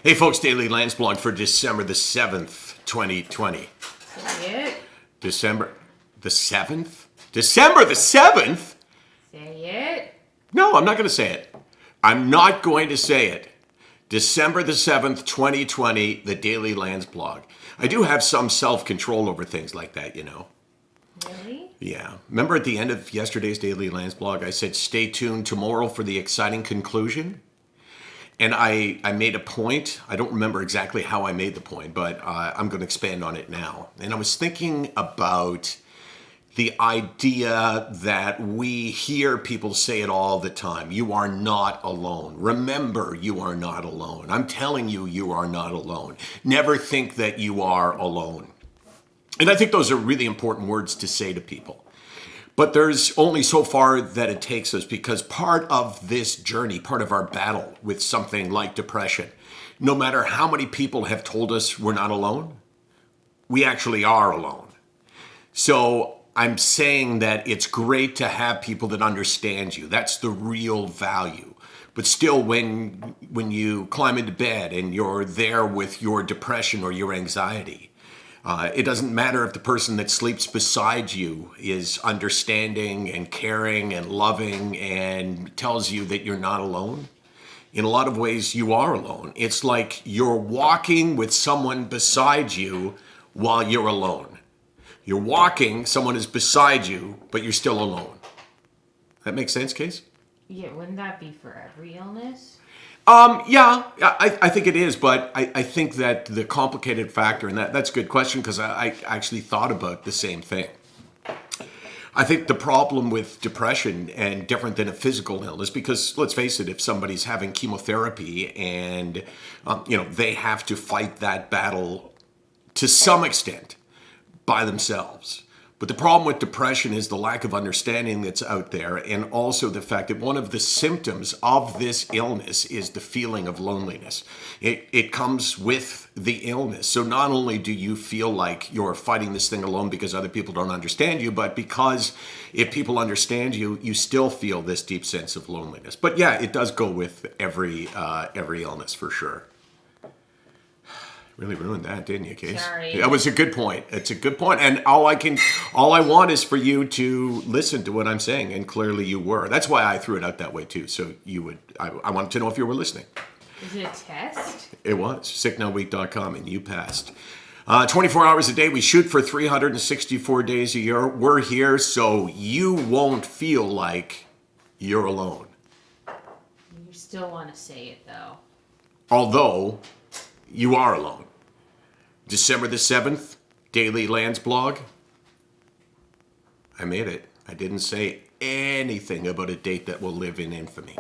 Hey folks, Daily Landsblog for December the 7th, 2020. Say it. December the 7th? December the 7th? Say it. No, I'm not going to say it. I'm not going to say it. December the 7th, 2020, the Daily Landsblog. I do have some self-control over things like that, you know. Really? Yeah. Remember at the end of yesterday's Daily Landsblog, I said, stay tuned tomorrow for the exciting conclusion? And I made a point. I don't remember exactly how I made the point, but I'm going to expand on it now. And I was thinking about the idea that we hear people say it all the time. You are not alone. Remember, you are not alone. I'm telling you, you are not alone. Never think that you are alone. And I think those are really important words to say to people. But there's only so far that it takes us, because part of this journey, part of our battle with something like depression, no matter how many people have told us we're not alone, we actually are alone. So I'm saying that it's great to have people that understand you. That's the real value. But still, when you climb into bed and you're there with your depression or your anxiety, it doesn't matter if the person that sleeps beside you is understanding and caring and loving and tells you that you're not alone. In a lot of ways, you are alone. It's like you're walking with someone beside you while you're alone. You're walking, someone is beside you, but you're still alone. That makes sense, Case? Yeah, wouldn't that be for every illness? Yeah, I think it is, but I think that the complicated factor, and that's a good question, because I actually thought about the same thing. I think the problem with depression, and different than a physical illness, because let's face it, if somebody's having chemotherapy and they have to fight that battle to some extent by themselves. But the problem with depression is the lack of understanding that's out there, and also the fact that one of the symptoms of this illness is the feeling of loneliness. It comes with the illness. So not only do you feel like you're fighting this thing alone because other people don't understand you, but because if people understand you, you still feel this deep sense of loneliness. But yeah, it does go with every illness for sure. Really ruined that, didn't you, Case? Sorry. That was a good point. It's a good point. And all I want is for you to listen to what I'm saying. And clearly you were. That's why I threw it out that way too. So you would, I wanted to know if you were listening. Is it a test? It was. sicknowweek.com, and you passed. 24 hours a day. We shoot for 364 days a year. We're here so you won't feel like you're alone. You still want to say it though. Although you are alone. December the 7th, Daily Landsblog. I made it. I didn't say anything about a date that will live in infamy.